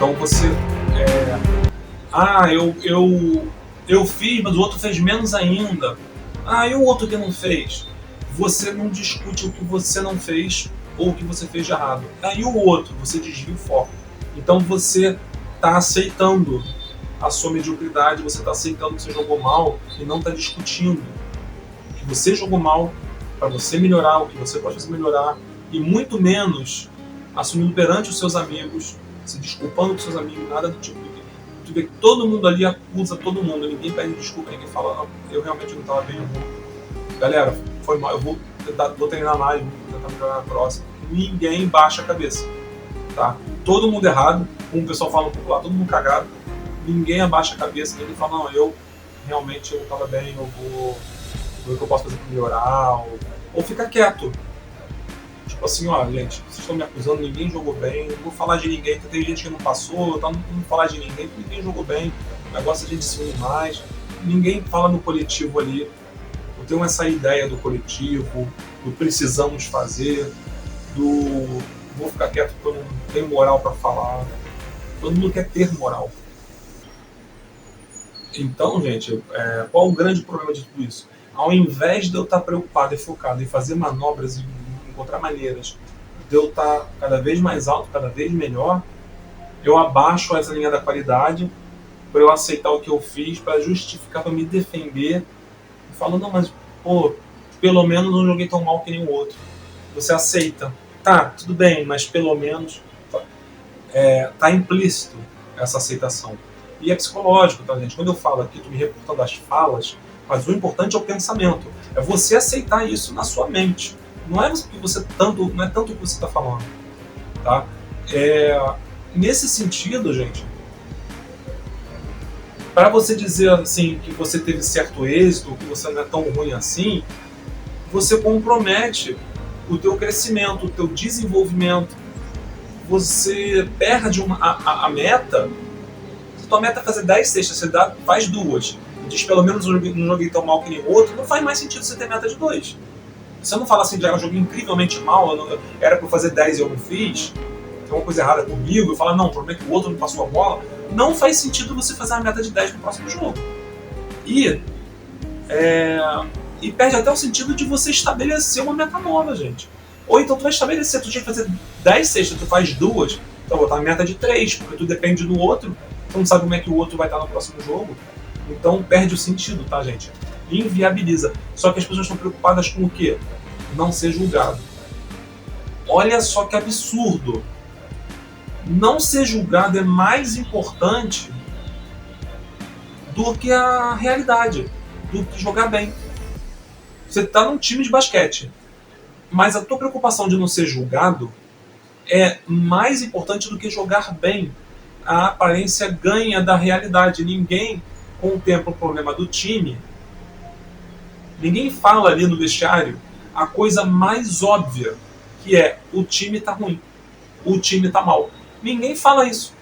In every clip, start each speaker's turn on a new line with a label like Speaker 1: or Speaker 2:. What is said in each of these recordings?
Speaker 1: Então você... eu fiz, mas o outro fez menos ainda. E o outro que não fez? Você não discute o que você não fez ou o que você fez de errado. E o outro? Você desvia o foco. Então você está aceitando a sua mediocridade, você está aceitando que você jogou mal e não está discutindo que você jogou mal para você melhorar, o que você pode fazer melhorar, e muito menos assumindo perante os seus amigos, se desculpando com seus amigos, nada do tipo. Tu vê que todo mundo ali acusa todo mundo, ninguém pede desculpa, ninguém fala, não, eu realmente não estava bem, eu vou. Galera, foi mal, eu vou treinar mais, vou tentar melhorar na próxima. Ninguém baixa a cabeça, tá? Todo mundo errado, como o pessoal fala no popular, todo mundo cagado, ninguém abaixa a cabeça, ninguém fala, não, eu realmente eu estava bem, eu vou ver o que eu posso fazer para melhorar, ou fica quieto. Tipo assim, ó, gente, vocês estão me acusando, ninguém jogou bem, não vou falar de ninguém, porque tem gente que não passou, então não vou falar de ninguém, porque ninguém jogou bem, o negócio é a gente se unir mais, ninguém fala no coletivo ali, eu tenho essa ideia do coletivo, do precisamos fazer, do vou ficar quieto porque eu não tenho moral para falar, todo mundo quer ter moral. Então, gente, qual o grande problema de tudo isso? Ao invés de eu estar preocupado e focado em fazer manobras e encontrar maneiras de eu estar cada vez mais alto, cada vez melhor, eu abaixo essa linha da qualidade para eu aceitar o que eu fiz, para justificar, para me defender, e falo, não, mas, pô, pelo menos não joguei tão mal que nem o outro. Você aceita. Tá, tudo bem, mas pelo menos tá implícito essa aceitação. E é psicológico, tá, gente? Quando eu falo aqui, tô me reportando as falas, mas o importante é o pensamento. É você aceitar isso na sua mente. Não é tanto o que você está falando, tá? Nesse sentido, gente, para você dizer assim que você teve certo êxito, que você não é tão ruim assim, você compromete o teu crescimento, o teu desenvolvimento. Você perde a meta. Se a tua meta é fazer 10 cestas, você faz 2. E diz pelo menos eu não joguei tão mal que nem o outro, não faz mais sentido você ter meta de 2. Você não fala assim, eu joguei incrivelmente mal, era para fazer 10 e eu não fiz, tem uma coisa errada comigo, eu falo, não, o problema é que o outro não passou a bola. Não faz sentido você fazer uma meta de 10 no próximo jogo. E perde até o sentido de você estabelecer uma meta nova, gente. Ou então tu vai estabelecer, tu tinha que fazer 10 cestas, tu faz 2, então botar uma meta de 3, porque tu depende do outro, tu não sabe como é que o outro vai estar no próximo jogo. Então perde o sentido, tá, gente? Inviabiliza. Só que as pessoas estão preocupadas com o quê? Não ser julgado. Olha só que absurdo. Não ser julgado é mais importante do que a realidade, do que jogar bem. Você está num time de basquete, mas a tua preocupação de não ser julgado é mais importante do que jogar bem. A aparência ganha da realidade. Ninguém contempla o problema do time. Ninguém fala ali no vestiário a coisa mais óbvia, que é o time tá ruim, o time tá mal. Ninguém fala isso.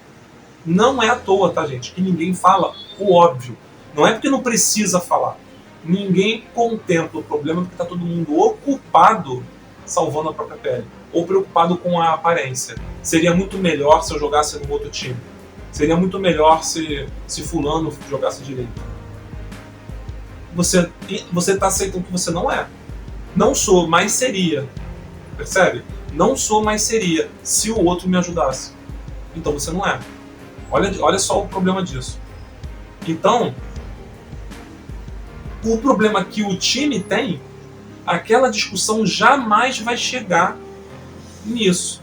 Speaker 1: Não é à toa, tá, gente, que ninguém fala o óbvio. Não é porque não precisa falar. Ninguém contempla o problema porque tá todo mundo ocupado salvando a própria pele, ou preocupado com a aparência. Seria muito melhor se eu jogasse no outro time. Seria muito melhor se fulano jogasse direito. Você está aceitando que você não é. Não sou, mas seria. Percebe? Não sou, mas seria se o outro me ajudasse. Então você não é. Olha só o problema disso. Então, o problema que o time tem, aquela discussão jamais vai chegar nisso.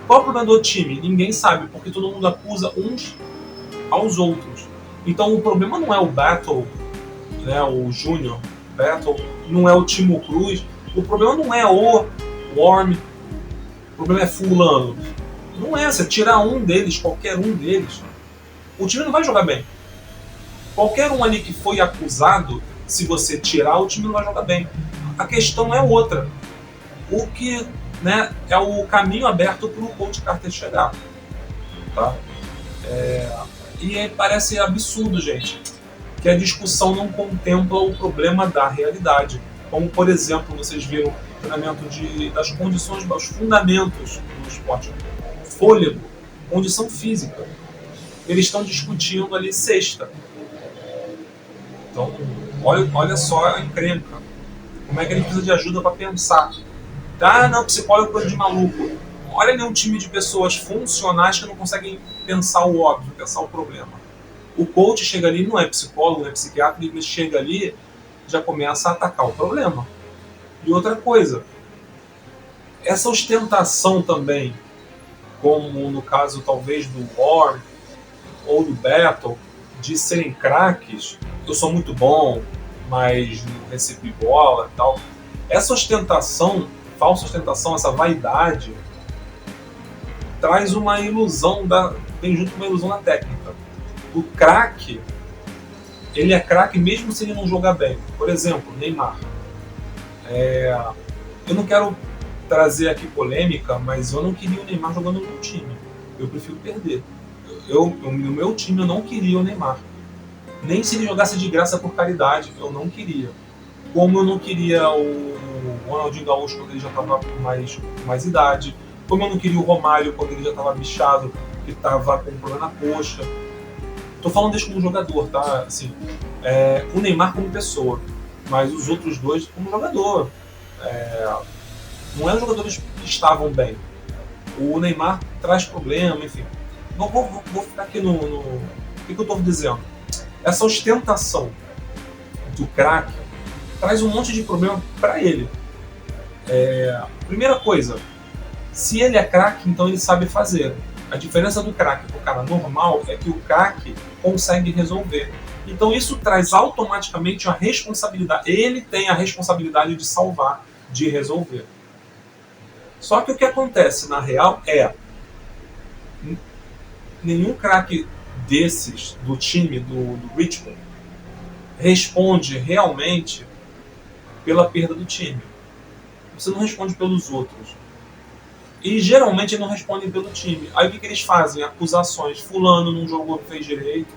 Speaker 1: Qual o problema do time? Ninguém sabe, porque todo mundo acusa uns aos outros. Então o problema não é o Battle, né, o Júnior Battle, não é o Timo Cruz, o problema não é o Worm, o problema é fulano. Não é, você tirar um deles, qualquer um deles, o time não vai jogar bem. Qualquer um ali que foi acusado, se você tirar, o time não vai jogar bem. A questão é outra. O que, né, é o caminho aberto para o Coach Carter chegar. Tá? E parece absurdo, gente, que a discussão não contempla o problema da realidade. Como, por exemplo, vocês viram o treinamento das condições, dos fundamentos do esporte. Fôlego, condição física. eles estão discutindo ali sexta. Então, olha só a encrenca. Como é que ele precisa de ajuda para pensar. Ah, não, psicólogo é coisa de maluco. Olha ali um time de pessoas funcionais que não conseguem pensar o óbvio, pensar o problema. O coach chega ali, não é psicólogo, não é psiquiatra, ele chega ali, já começa a atacar o problema. E outra coisa, essa ostentação também, como no caso talvez do War ou do Battle, de serem craques, eu sou muito bom, mas não recebi bola e tal. Essa ostentação, falsa ostentação, essa vaidade, traz uma ilusão, vem junto com uma ilusão da técnica. O craque, ele é craque mesmo se ele não jogar bem. Por exemplo, Neymar. Eu não quero trazer aqui polêmica, mas eu não queria o Neymar jogando no meu time. Eu prefiro perder. No meu time eu não queria o Neymar. Nem se ele jogasse de graça por caridade, eu não queria. Como eu não queria o Ronaldinho Gaúcho quando ele já estava com mais idade. Como eu não queria o Romário quando ele já estava bichado, que estava com problema na coxa. Tô falando desse como jogador, tá? Assim, o Neymar como pessoa, mas os outros dois como jogador. Não eram jogadores que estavam bem. O Neymar traz problema, enfim. Não vou ficar aqui no... O que eu estou dizendo? Essa ostentação do craque traz um monte de problema para ele. Primeira coisa, se ele é craque, então ele sabe fazer. A diferença do craque para o cara normal é que o craque consegue resolver. Então isso traz automaticamente a responsabilidade. Ele tem a responsabilidade de salvar, de resolver. Só que o que acontece na real nenhum craque desses do time do Richmond responde realmente pela perda do time. Você não responde pelos outros. E geralmente não respondem pelo time. Aí o que eles fazem? Acusações. Fulano não jogou, não fez direito.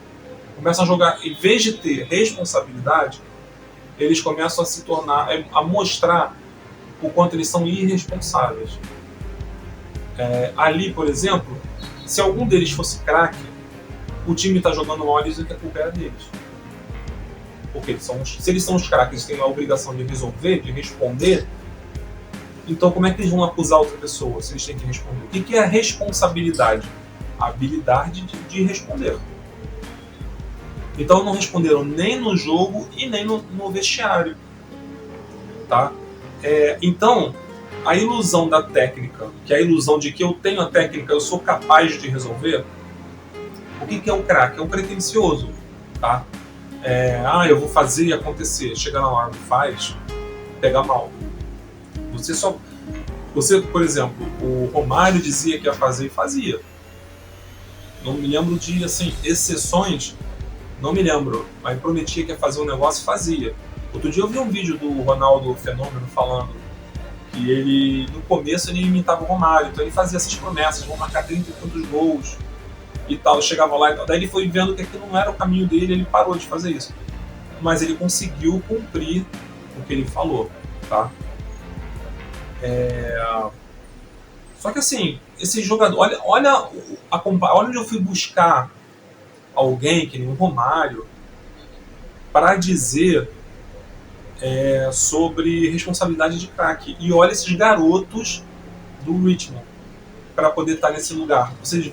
Speaker 1: Começam a jogar, em vez de ter responsabilidade, eles começam a se tornar, a mostrar o quanto eles são irresponsáveis. Ali, por exemplo, se algum deles fosse craque, o time está jogando mal, eles dizem que a culpa era deles. Porque se eles são os craques, eles têm a obrigação de resolver, de responder. Então como é que eles vão acusar outra pessoa se eles têm que responder? O que é a responsabilidade? A habilidade de responder. Então não responderam nem no jogo e nem no vestiário. Tá? Então, a ilusão da técnica, que é a ilusão de que eu tenho a técnica, eu sou capaz de resolver. O que é o craque? É um pretencioso. Tá? Eu vou fazer e acontecer. Chega na hora, faz, pega mal. Você, por exemplo, o Romário dizia que ia fazer e fazia. Não me lembro de, assim, exceções, não me lembro, mas prometia que ia fazer um negócio e fazia. Outro dia eu vi um vídeo do Ronaldo Fenômeno falando que ele, no começo, ele imitava o Romário, então ele fazia essas promessas, vão marcar 30 e tantos gols e tal, chegava lá e tal. Daí ele foi vendo que aquilo não era o caminho dele, ele parou de fazer isso. Mas ele conseguiu cumprir o que ele falou, tá? Só que assim, esse jogador, olha onde eu fui buscar alguém que nem o Romário para dizer sobre responsabilidade de craque. E olha esses garotos do Richmond para poder estar nesse lugar. Ou seja,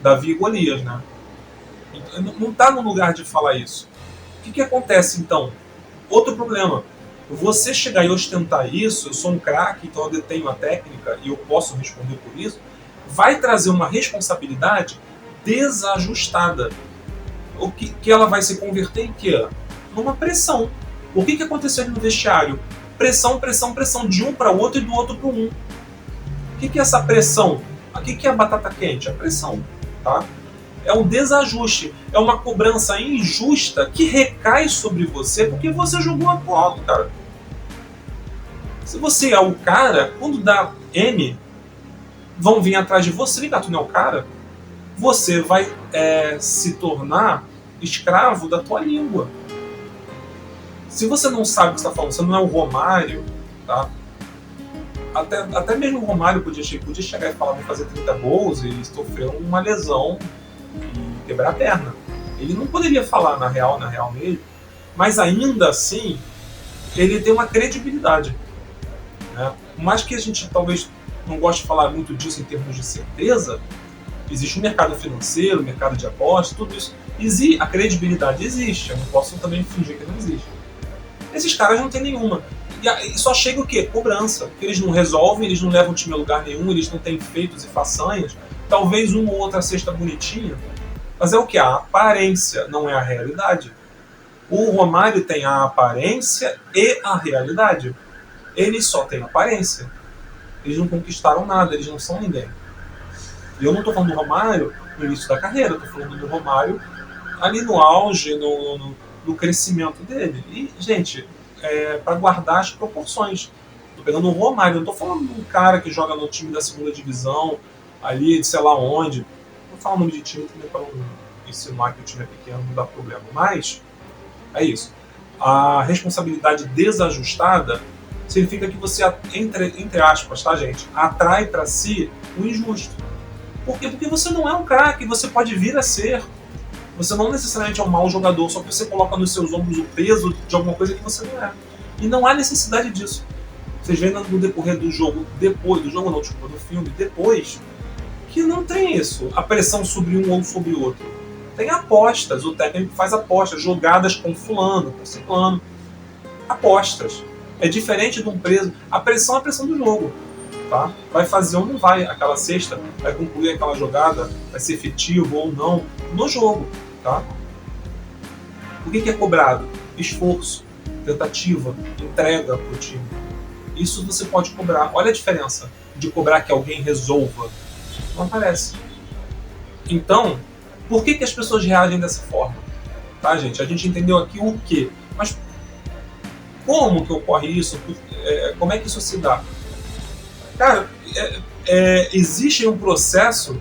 Speaker 1: Davi e Golias, né? Não está no lugar de falar isso. O que acontece então? Outro problema. Você chegar e ostentar isso, eu sou um craque, então eu detenho a técnica e eu posso responder por isso, vai trazer uma responsabilidade desajustada. O que ela vai se converter em quê? Numa pressão. O que aconteceu ali no vestiário? Pressão, pressão, pressão, de um para o outro e do outro para um. O que é essa pressão? O que é a batata quente? A pressão. Tá? É um desajuste, é uma cobrança injusta que recai sobre você porque você jogou a bola, cara. Se você é o cara, quando dá M, vão vir atrás de você, ligar, tu não é o cara, você vai se tornar escravo da tua língua. Se você não sabe o que você está falando, você não é o Romário, tá? Até mesmo o Romário podia chegar e falar, vou fazer 30 gols e sofreu uma lesão e quebrar a perna. Ele não poderia falar na real mesmo, mas ainda assim ele tem uma credibilidade, né? Por mais que a gente talvez não goste de falar muito disso em termos de certeza, existe um mercado financeiro, mercado de apostas, tudo isso. A credibilidade existe, eu não posso também fingir que não existe. Esses caras não tem nenhuma. E só chega o quê? Cobrança. Eles não resolvem, eles não levam o time a lugar nenhum, eles não têm feitos e façanhas. Talvez uma ou outra cesta bonitinha, mas é o que? A aparência, não é a realidade. O Romário tem a aparência e a realidade. Eles só têm aparência. Eles não conquistaram nada, eles não são ninguém. E eu não estou falando do Romário no início da carreira, estou falando do Romário ali no auge, no crescimento dele. E, gente, para guardar as proporções. Estou pegando o Romário, não estou falando de um cara que joga no time da segunda divisão, ali de sei lá onde. Vou falar o nome de time também para não insinuar que o time é pequeno, não dá problema. Mas, é isso. A responsabilidade desajustada significa que você, entre aspas, tá, gente, atrai para si o injusto. Por quê? Porque você não é um craque, você pode vir a ser. Você não necessariamente é um mau jogador, só que você coloca nos seus ombros o peso de alguma coisa que você não é. E não há necessidade disso. Vocês veem no decorrer do jogo, depois do jogo não, desculpa, do filme, depois, que não tem isso, a pressão sobre um ou sobre o outro. Tem apostas, o técnico faz apostas, jogadas com fulano, com ciclano. Apostas. É diferente de um preso. A pressão é a pressão do jogo. Tá? Vai fazer ou não vai aquela cesta, vai concluir aquela jogada, vai ser efetivo ou não no jogo. Tá? O que é cobrado? Esforço, tentativa, entrega para o time. Isso você pode cobrar. Olha a diferença de cobrar que alguém resolva. Não aparece. Então, por que as pessoas reagem dessa forma? Tá, gente? A gente entendeu aqui o quê? Mas como que ocorre isso? Como é que isso se dá? Cara, existe um processo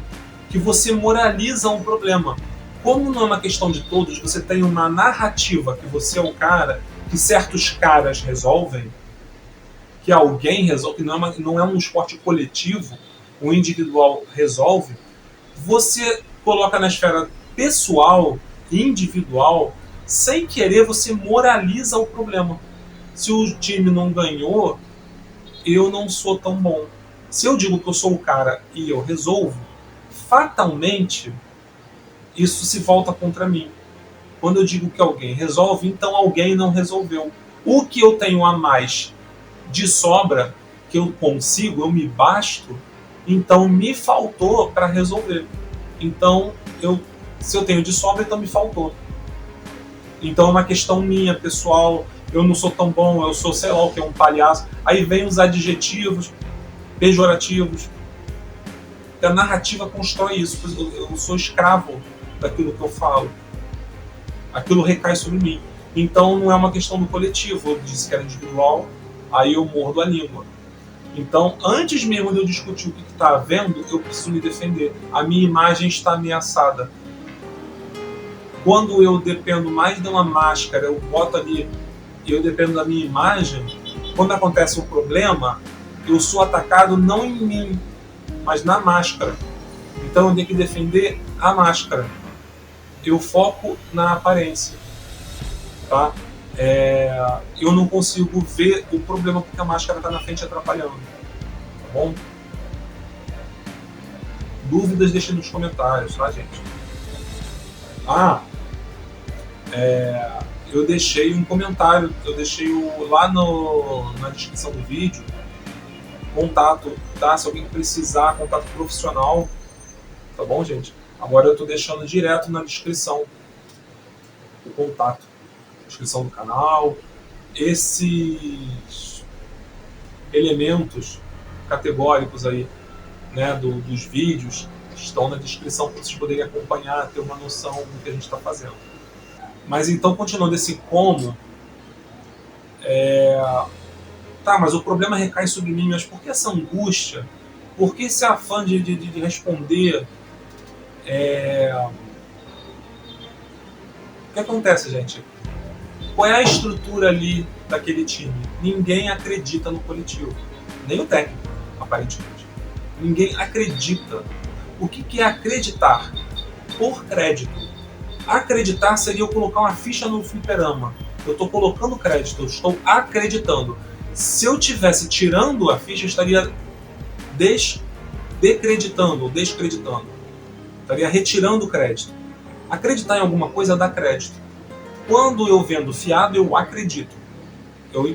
Speaker 1: que você moraliza um problema. Como não é uma questão de todos, você tem uma narrativa que você é o cara, que certos caras resolvem, que alguém resolve, que não é um esporte coletivo, o individual resolve, você coloca na esfera pessoal, individual, sem querer você moraliza o problema. Se o time não ganhou, eu não sou tão bom. Se eu digo que eu sou o cara e eu resolvo, fatalmente isso se volta contra mim. Quando eu digo que alguém resolve, então alguém não resolveu. O que eu tenho a mais de sobra, que eu consigo, eu me basto, então me faltou para resolver. Então, se eu tenho de sobra, então me faltou. Então é uma questão minha, pessoal. Eu não sou tão bom, eu sou, sei lá o que, um palhaço. Aí vem os adjetivos pejorativos. A narrativa constrói isso. Eu sou escravo daquilo que eu falo. Aquilo recai sobre mim. Então não é uma questão do coletivo. Eu disse que era individual, aí eu mordo a língua. Então, antes mesmo de eu discutir o que está havendo, eu preciso me defender. A minha imagem está ameaçada. Quando eu dependo mais de uma máscara, eu boto ali, eu dependo da minha imagem, quando acontece um problema, eu sou atacado não em mim, mas na máscara. Então eu tenho que defender a máscara. Eu foco na aparência. Tá? Eu não consigo ver o problema porque a máscara está na frente atrapalhando. Tá bom? Dúvidas deixem nos comentários, tá, gente? Eu deixei um comentário, eu deixei lá na descrição do vídeo, contato, tá? Se alguém precisar, contato profissional, tá bom, gente? Agora eu estou deixando direto na descrição o contato, descrição do canal, esses elementos categóricos aí, né, dos vídeos estão na descrição para vocês poderem acompanhar, ter uma noção do que a gente está fazendo. Mas então, continuando esse como, tá, mas o problema recai sobre mim, mas por que essa angústia? Por que esse afã de responder? O que acontece, gente? Qual é a estrutura ali daquele time? Ninguém acredita no coletivo. Nem o técnico, aparentemente. Ninguém acredita. O que é acreditar? por crédito. Acreditar seria eu colocar uma ficha no fliperama. Eu estou colocando crédito, eu estou acreditando. Se eu estivesse tirando a ficha, eu estaria decreditando ou descreditando. Estaria retirando o crédito. Acreditar em alguma coisa dá crédito. Quando eu vendo fiado, eu acredito.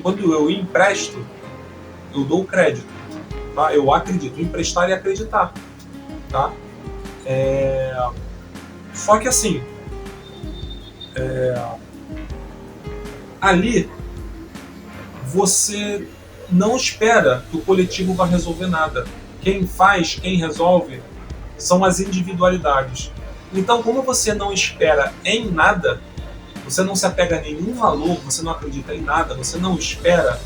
Speaker 1: Quando eu empresto, eu dou crédito. Tá? Eu acredito. Emprestar e acreditar. Tá? Só que assim, ali você não espera que o coletivo vá resolver nada. Quem faz, quem resolve, são as individualidades. Então, como você não espera em nada, você não se apega a nenhum valor, você não acredita em nada, você não espera,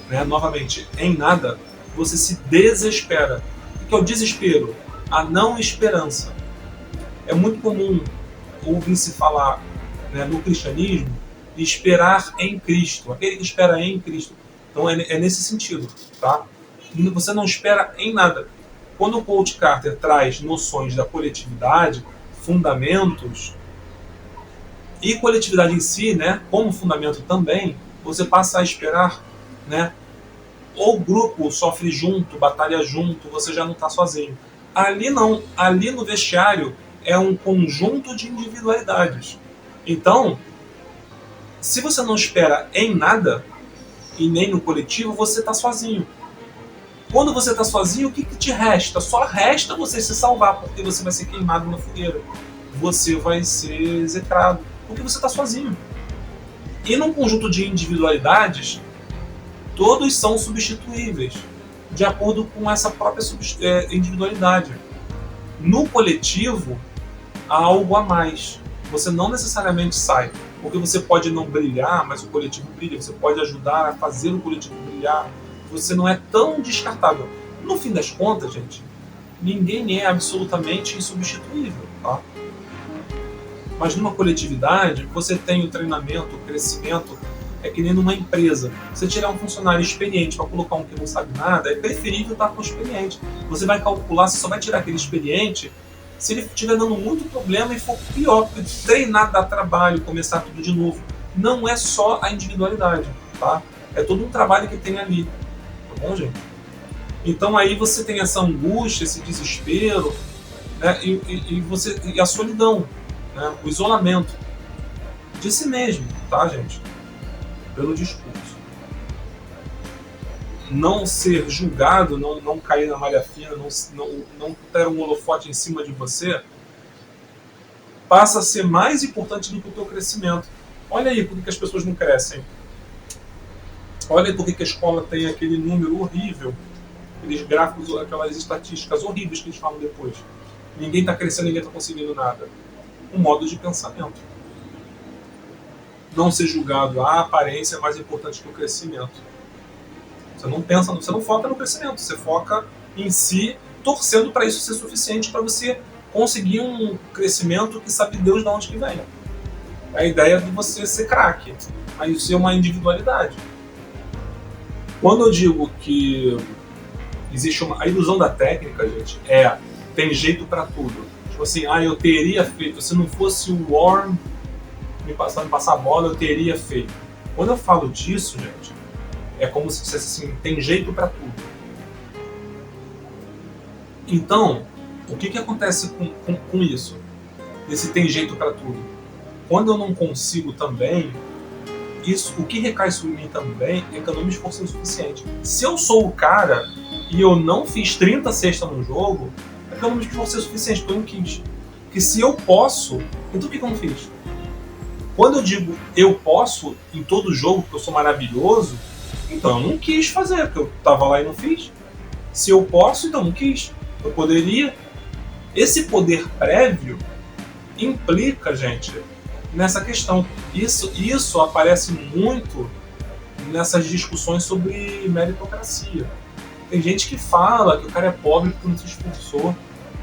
Speaker 1: né, novamente, em nada, você se desespera. O que é o desespero? A não esperança. É muito comum ouvir-se falar, né, no cristianismo, de esperar em Cristo, aquele que espera em Cristo. Então é nesse sentido, tá? Você não espera em nada. Quando o Coach Carter traz noções da coletividade, fundamentos, e coletividade em si, né, como fundamento também, você passa a esperar, né, o grupo sofre junto, batalha junto, você já não está sozinho. Ali não, ali no vestiário é um conjunto de individualidades. Então, se você não espera em nada, e nem no coletivo, você está sozinho. Quando você está sozinho, o que te resta? Só resta você se salvar, porque você vai ser queimado na fogueira. Você vai ser execrado, porque você está sozinho. E num conjunto de individualidades, todos são substituíveis, de acordo com essa própria individualidade. No coletivo, há algo a mais. Você não necessariamente sai, porque você pode não brilhar, mas o coletivo brilha. Você pode ajudar a fazer o coletivo brilhar. Você não é tão descartável. No fim das contas, gente, ninguém é absolutamente insubstituível, tá? Mas numa coletividade, você tem o treinamento, o crescimento, é que nem numa empresa. Você tirar um funcionário experiente para colocar um que não sabe nada, é preferível estar com o experiente. Você vai calcular, você só vai tirar aquele experiente se ele estiver dando muito problema e for pior, porque treinar dá trabalho, começar tudo de novo. Não é só a individualidade, tá? É todo um trabalho que tem ali, tá bom, gente? Então aí você tem essa angústia, esse desespero, né? E a solidão, né? O isolamento de si mesmo, tá, gente? Pelo discurso. Não ser julgado, não cair na malha fina, não ter um holofote em cima de você, passa a ser mais importante do que o teu crescimento. Olha aí por que as pessoas não crescem. Olha aí por que a escola tem aquele número horrível, aqueles gráficos, aquelas estatísticas horríveis que eles falam depois. Ninguém está crescendo, ninguém está conseguindo nada. Um modo de pensamento. Não ser julgado, a aparência é mais importante que o crescimento. Você não pensa, você não foca no crescimento, você foca em si, torcendo para isso ser suficiente para você conseguir um crescimento que sabe Deus de onde que vem. É a ideia de você ser craque, mas isso é uma individualidade. Quando eu digo que existe a ilusão da técnica, gente, tem jeito para tudo. Tipo assim, eu teria feito, se não fosse o Warren me passar a bola, eu teria feito. Quando eu falo disso, gente, é como se dissesse assim, tem jeito para tudo. Então, o que acontece com isso? Esse tem jeito para tudo. Quando eu não consigo também, o que recai sobre mim também é que eu não me esforcei o suficiente. Se eu sou o cara e eu não fiz 30 cestas no jogo, é que eu não me esforcei o suficiente, porque eu não quis. Porque se eu posso, então o que eu não fiz? Quando eu digo eu posso em todo jogo, porque eu sou maravilhoso, então eu não quis fazer, porque eu estava lá e não fiz. Se eu posso, então não quis. Eu poderia. Esse poder prévio implica, gente, nessa questão. Isso aparece muito nessas discussões sobre meritocracia. Tem gente que fala que o cara é pobre porque não se esforçou.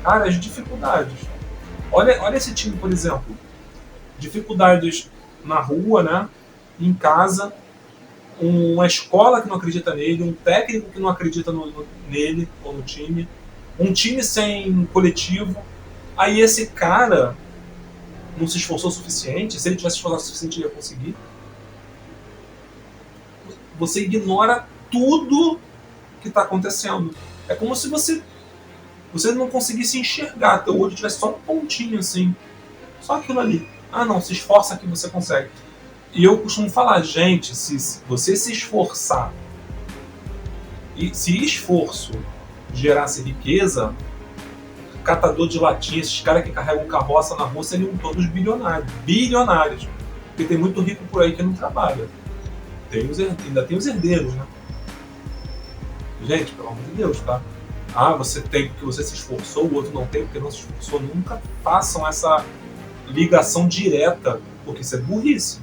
Speaker 1: Cara, as dificuldades. Olha esse time, por exemplo. Dificuldades na rua, né? Em casa, uma escola que não acredita nele, um técnico que não acredita nele ou no time, um time sem coletivo, Aí esse cara não se esforçou o suficiente. Se ele tivesse esforçado o suficiente, ele ia conseguir. Você ignora tudo que está acontecendo. É como se você não conseguisse enxergar. Teu olho tivesse só um pontinho assim. Só aquilo ali. Ah não, se esforça que você consegue. E eu costumo falar, gente, se você se esforçar, e se esforço gerasse riqueza, catador de latinha, esses caras que carregam carroça na rua seriam todos bilionários. Bilionários. Porque tem muito rico por aí que não trabalha. Ainda tem os herdeiros, né? Gente, pelo amor de Deus, tá? Ah, você tem porque você se esforçou, o outro não tem porque não se esforçou. Nunca façam essa ligação direta, porque isso é burrice.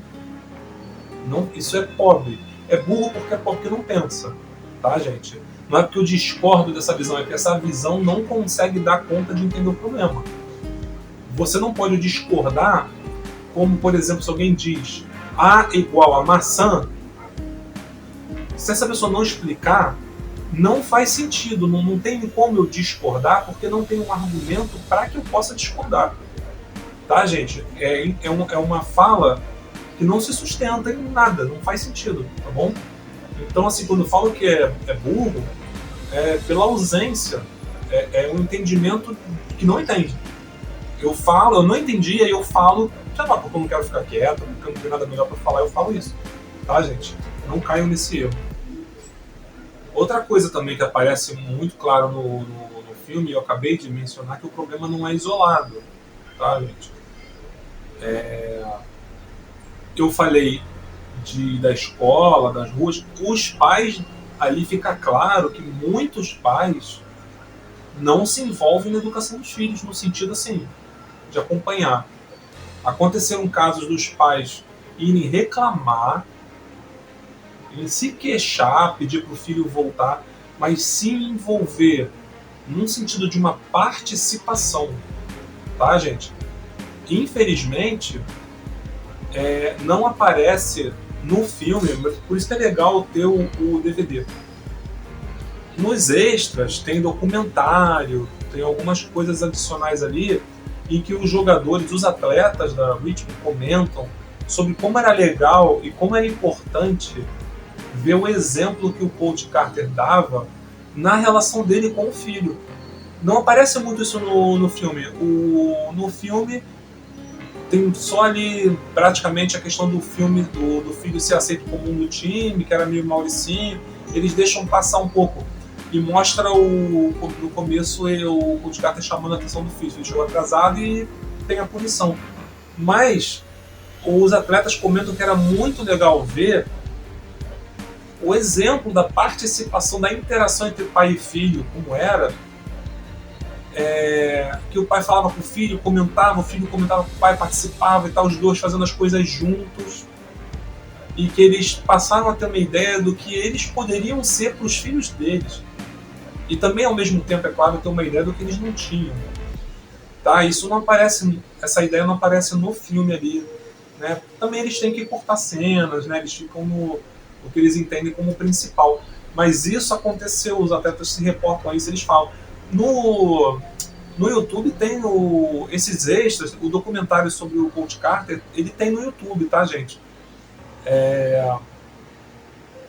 Speaker 1: Não, isso é pobre. É burro porque é pobre porque não pensa. Tá, gente? Não é porque eu discordo dessa visão, é porque essa visão não consegue dar conta de entender o problema. Você não pode discordar, como, por exemplo, se alguém diz A igual a maçã, se essa pessoa não explicar, não faz sentido, não tem como eu discordar, porque não tem um argumento para que eu possa discordar. Tá, gente? É uma fala que não se sustenta em nada, não faz sentido, tá bom? Então, assim, quando eu falo que é burro, é pela ausência, é um entendimento que não entende. Eu não entendi, aí eu falo, já lá, porque eu não quero ficar quieto, porque eu não tenho nada melhor para falar, eu falo isso. Tá, gente? Não caiam nesse erro. Outra coisa também que aparece muito claro no filme, eu acabei de mencionar, que o problema não é isolado, tá, gente? Eu falei da escola, das ruas, os pais, ali fica claro que muitos pais não se envolvem na educação dos filhos, no sentido assim, de acompanhar. Aconteceram casos dos pais irem reclamar, em se queixar, pedir para o filho voltar, mas se envolver num sentido de uma participação, tá, gente? Infelizmente, não aparece no filme, por isso que é legal ter o DVD. Nos extras tem documentário, tem algumas coisas adicionais ali em que os jogadores, os atletas da Richmond comentam sobre como era legal e como era importante ver o exemplo que o coach Carter dava na relação dele com o filho. Não aparece muito isso no filme. No filme tem só ali praticamente a questão do filme do filho ser aceito como um do time, que era meio Mauricinho. Eles deixam passar um pouco e mostra no começo o coach Carter chamando a atenção do filho. Ele chegou atrasado e tem a punição. Mas os atletas comentam que era muito legal ver o exemplo da participação, da interação entre pai e filho, como era, que o pai falava com o filho comentava com o pai, participava e tal, os dois fazendo as coisas juntos, e que eles passaram a ter uma ideia do que eles poderiam ser para os filhos deles. E também, ao mesmo tempo, é claro, ter uma ideia do que eles não tinham. Tá? Isso não aparece, essa ideia não aparece no filme ali. Né? Também eles têm que cortar cenas, né? Eles ficam no que eles entendem como principal. Mas isso aconteceu, os atletas se reportam a isso, eles falam. No YouTube tem esses extras, o documentário sobre o coach Carter, ele tem no YouTube, tá, gente?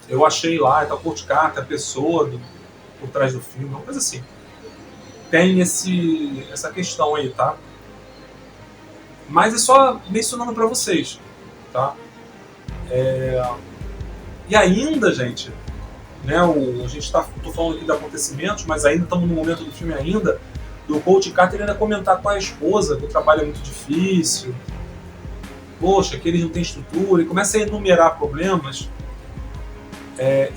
Speaker 1: Eu achei lá, tá o coach Carter, a pessoa por trás do filme, uma coisa assim. Tem essa questão aí, tá? Mas é só mencionando para vocês, tá? E ainda, gente, né, a gente tô falando aqui de acontecimentos, mas ainda estamos no momento do filme ainda, do coach Carter ainda comentar com a esposa que o trabalho é muito difícil, poxa, que eles não têm estrutura, e começa a enumerar problemas,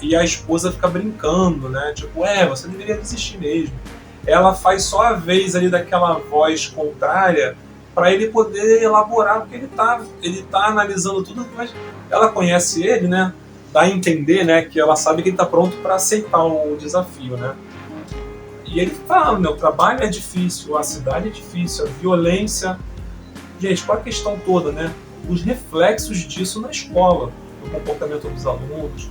Speaker 1: e a esposa fica brincando, né, tipo, você deveria desistir mesmo. Ela faz só a vez ali daquela voz contrária para ele poder elaborar, porque ele tá analisando tudo, mas ela conhece ele, né, dá a entender, né, que ela sabe que ele está pronto para aceitar o desafio, né. E ele fala, o trabalho é difícil, a cidade é difícil, a violência. Gente, qual a questão toda, né? Os reflexos disso na escola, no comportamento dos alunos,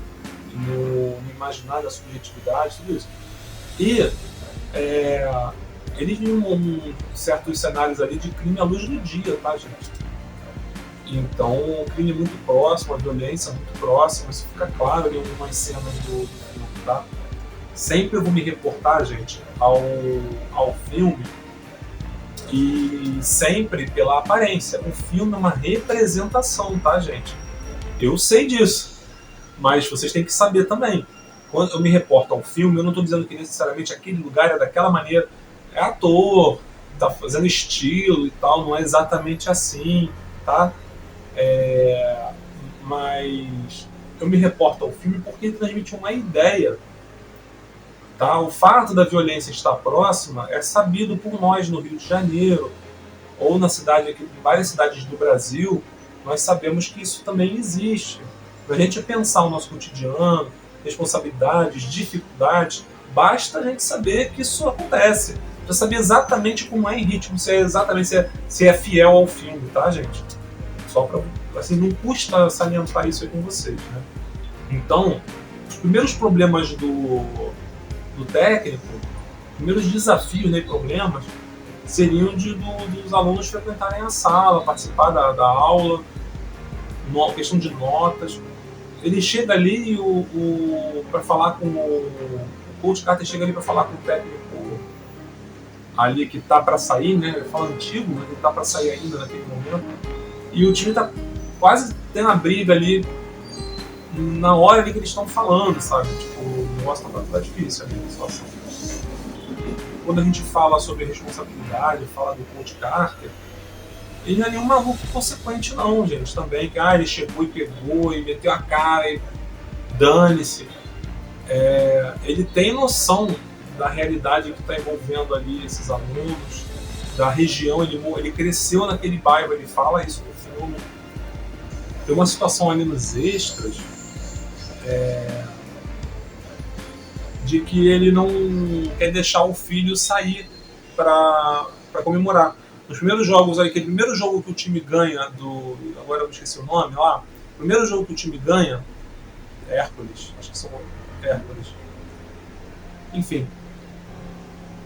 Speaker 1: no imaginário da subjetividade, tudo isso. E eles viam certos cenários ali de crime à luz do dia, tá, gente? Então, o crime muito próximo, a violência muito próxima, isso fica claro em algumas cenas do filme, tá? Sempre eu vou me reportar, gente, ao filme e sempre pela aparência. O filme é uma representação, tá, gente? Eu sei disso, mas vocês têm que saber também. Quando eu me reporto ao filme, eu não estou dizendo que necessariamente aquele lugar é daquela maneira. É ator, tá fazendo estilo e tal, não é exatamente assim, tá? Mas eu me reporto ao filme porque ele transmite uma ideia. Tá? O fato da violência estar próxima é sabido por nós no Rio de Janeiro, ou na cidade, aqui, em várias cidades do Brasil, nós sabemos que isso também existe. Para a gente pensar o nosso cotidiano, responsabilidades, dificuldades, basta a gente saber que isso acontece. Para saber exatamente como é em ritmo, se é fiel ao filme, tá, gente? Só para, assim, não custa salientar isso aí com vocês, né? Então, os primeiros problemas do técnico, os primeiros desafios, né, problemas, seriam dos alunos frequentarem a sala, participar da aula, questão de notas. Ele chega ali para falar com o coach Carter chega ali para falar com o técnico ali que tá para sair, né? Ele fala antigo, mas ele tá para sair ainda naquele momento. E o time tá quase tendo a briga ali na hora ali que eles estão falando, sabe? Tipo, o negócio tá difícil ali a situação. Quando a gente fala sobre responsabilidade, fala do coach Carter, ele não é nenhum maluco consequente não, gente, também, que ele chegou e pegou e meteu a cara e dane-se. Ele tem noção da realidade que está envolvendo ali esses alunos, da região, ele cresceu naquele bairro, ele fala isso no filme. Tem uma situação ali nos extras de que ele não quer deixar o filho sair para comemorar. Nos primeiros jogos aí, aquele primeiro jogo que o time ganha agora eu não esqueci o nome lá, o primeiro jogo que o time ganha é Hércules, acho que são Hércules. Enfim,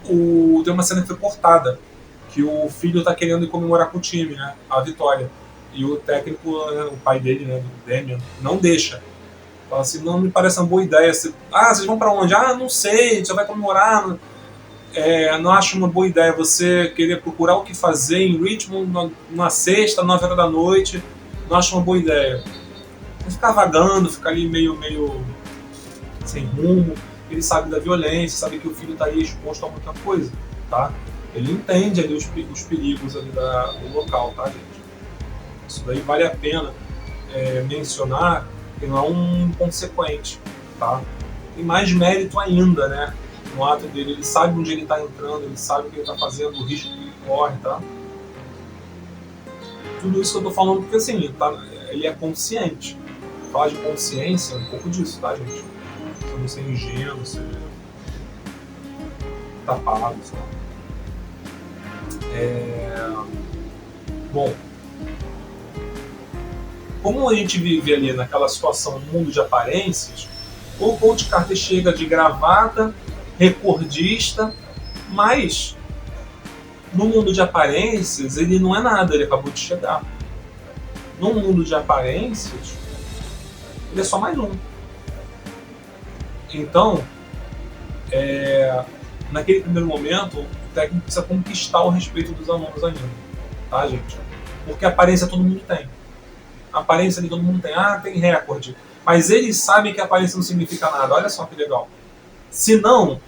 Speaker 1: tem uma cena que foi cortada, que o filho tá querendo ir comemorar com o time, né, a vitória. E o técnico, né, o pai dele, né, do Damian, não deixa. Fala assim, não me parece uma boa ideia. Vocês vão para onde? Não sei, a gente só vai comemorar. Não acho uma boa ideia você querer procurar o que fazer em Richmond na sexta, 9 horas da noite. Não acho uma boa ideia. Ficar vagando, ficar ali meio sem rumo. Ele sabe da violência, sabe que o filho está aí exposto a muita coisa, tá? Ele entende ali os perigos ali do local, tá, gente? Isso daí vale a pena mencionar que não é um inconsequente, tá? Tem mais mérito ainda, né? No ato dele, ele sabe onde ele está entrando, ele sabe o que ele está fazendo, o risco que ele corre, tá? Tudo isso que eu tô falando porque, assim, ele é consciente. Falar de consciência é um pouco disso, tá, gente? Pra não ser ingênuo, ser tapado, sei lá. Bom, como a gente vive ali naquela situação, no mundo de aparências, o coach Carter chega de gravata, recordista, mas no mundo de aparências ele não é nada, ele acabou de chegar. No mundo de aparências, ele é só mais um. Então, naquele primeiro momento, o técnico precisa conquistar o respeito dos alunos ainda, tá, gente? Porque a aparência todo mundo tem. A aparência ali todo mundo tem. Tem recorde. Mas eles sabem que a aparência não significa nada. Olha só que legal. Se não,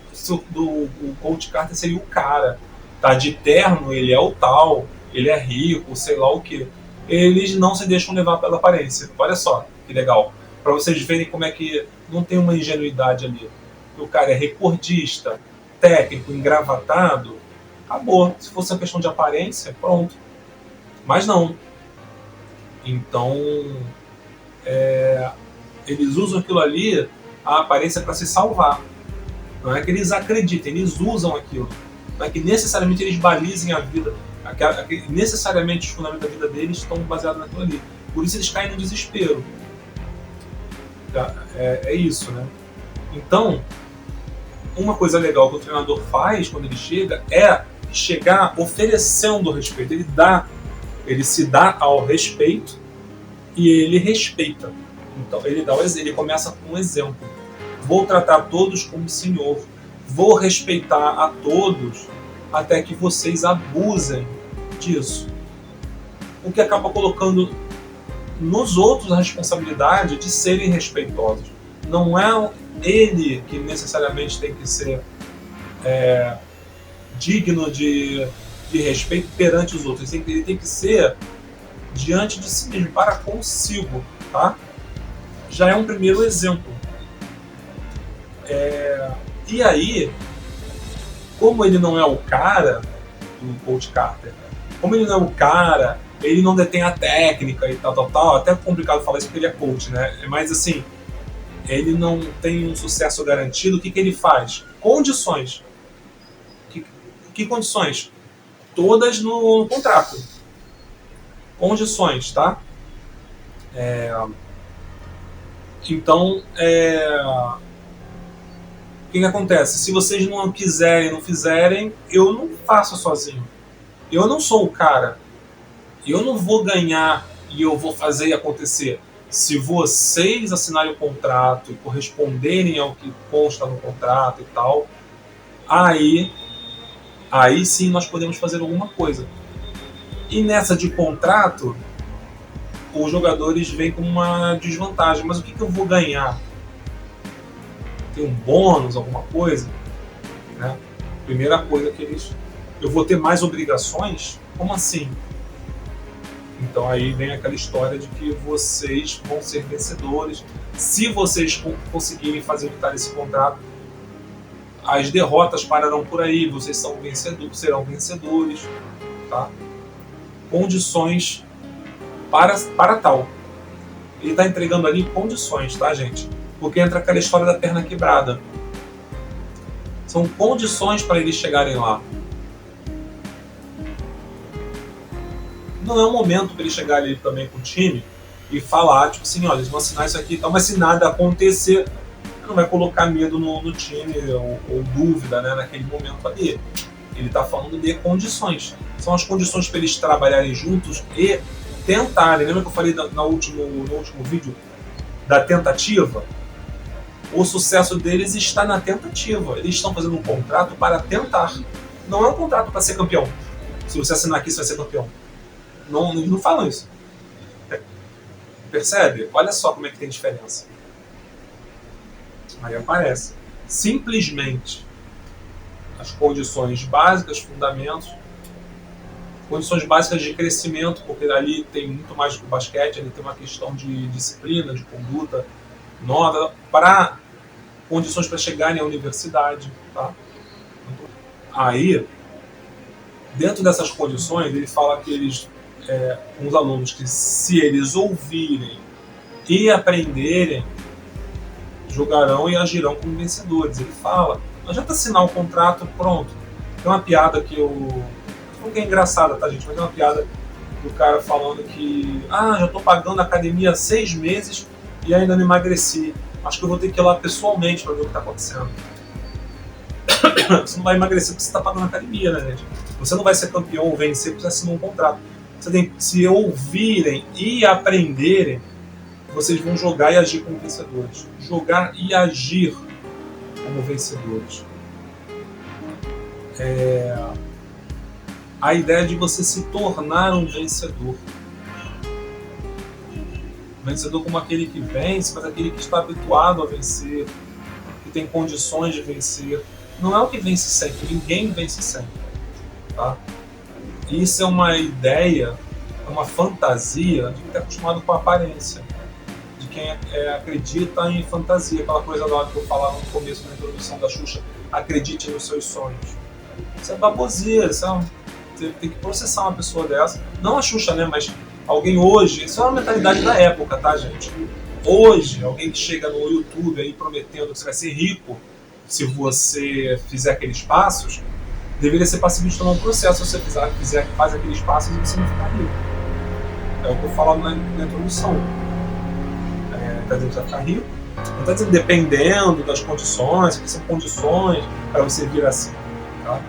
Speaker 1: o coach Carter seria o cara. Tá de terno, ele é o tal, ele é rico, sei lá o que. Eles não se deixam levar pela aparência. Olha só que legal. Para vocês verem como é que não tem uma ingenuidade ali. O cara é recordista, técnico, engravatado. Acabou. Se fosse uma questão de aparência, pronto. Mas não. Então, eles usam aquilo ali, a aparência, para se salvar. Não é que eles acreditem, eles usam aquilo. Não é que necessariamente eles balizem a vida, necessariamente os fundamentos da vida deles estão baseados naquilo ali. Por isso eles caem no desespero. É isso, né? Então, uma coisa legal que o treinador faz quando ele chega é chegar oferecendo respeito. Ele se dá ao respeito e ele respeita. Então ele começa com um exemplo. Vou tratar todos como senhor. Vou respeitar a todos até que vocês abusem disso. O que acaba colocando nos outros a responsabilidade de serem respeitosos. Não é ele que necessariamente tem que ser digno de respeito perante os outros. Ele tem que ser diante de si mesmo, para consigo. Tá? Já é um primeiro exemplo. E aí, como ele não é o cara do Coach Carter, como ele não é o cara, ele não detém a técnica e tal, até é complicado falar isso porque ele é coach, né? Mas assim, ele não tem um sucesso garantido. O que ele faz? Condições. Que condições? Todas no contrato. Condições, tá? Então, o que acontece? Se vocês não quiserem, não fizerem, eu não faço sozinho. Eu não sou o cara. Eu não vou ganhar e eu vou fazer acontecer. Se vocês assinarem o contrato e corresponderem ao que consta no contrato e tal, aí sim nós podemos fazer alguma coisa. E nessa de contrato, os jogadores vêm com uma desvantagem. Mas o que eu vou ganhar? Tem um bônus, alguma coisa? Né? Primeira coisa que eu vou ter mais obrigações? Como assim? Então aí vem aquela história de que vocês vão ser vencedores. Se vocês conseguirem fazer evitar esse contrato, as derrotas pararão por aí, vocês serão vencedores. Tá? Condições para tal. Ele está entregando ali condições, tá, gente? Porque entra aquela história da perna quebrada. São condições para eles chegarem lá. Não é um momento para ele chegar ali também com o time e falar, tipo assim, olha, eles vão assinar isso aqui e tal, mas se nada acontecer, não vai colocar medo no time ou dúvida, né, naquele momento ali. Ele está falando de condições. São as condições para eles trabalharem juntos e tentarem. Lembra que eu falei no último vídeo da tentativa? O sucesso deles está na tentativa. Eles estão fazendo um contrato para tentar. Não é um contrato para ser campeão. Se você assinar aqui, você vai ser campeão. Não, eles não falam isso. Percebe? Olha só como é que tem diferença. Aí aparece. Simplesmente as condições básicas, fundamentos, condições básicas de crescimento, porque ali tem muito mais do que o basquete, ali tem uma questão de disciplina, de conduta, nota, para condições para chegarem à universidade. Tá? Aí, dentro dessas condições, ele fala que eles, com os alunos, que se eles ouvirem e aprenderem, jogarão e agirão como vencedores. Ele fala, não adianta assinar o contrato, pronto. Tem uma piada que não é engraçada, tá, gente? Mas tem uma piada do cara falando que já estou pagando a academia há 6 meses e ainda não emagreci. Acho que eu vou ter que ir lá pessoalmente para ver o que está acontecendo. Você não vai emagrecer porque você está pagando a academia, né, gente? Você não vai ser campeão ou vencer porque você assinou um contrato. Você tem que se ouvirem e aprenderem, vocês vão jogar e agir como vencedores. Jogar e agir como vencedores. A ideia de você se tornar um vencedor. Vencedor como aquele que vence, mas aquele que está habituado a vencer, que tem condições de vencer. Não é o que vence sempre, ninguém vence sempre. Tá? Isso é uma ideia, é uma fantasia de quem está acostumado com a aparência, de quem acredita em fantasia, aquela coisa lá que eu falava no começo da introdução da Xuxa, acredite nos seus sonhos. Isso é baboseira, você tem que processar uma pessoa dessa, não a Xuxa, né, mas alguém hoje, isso é uma mentalidade da época, tá, gente? Hoje, alguém que chega no YouTube aí prometendo que você vai ser rico se você fizer aqueles passos, deveria ser passível de tomar um processo se você faz aqueles passos e você não ficar rico. É o que eu falo na introdução. Está dizendo que vai ficar rico. Não está dizendo dependendo das condições, que são condições para você vir assim. Tá?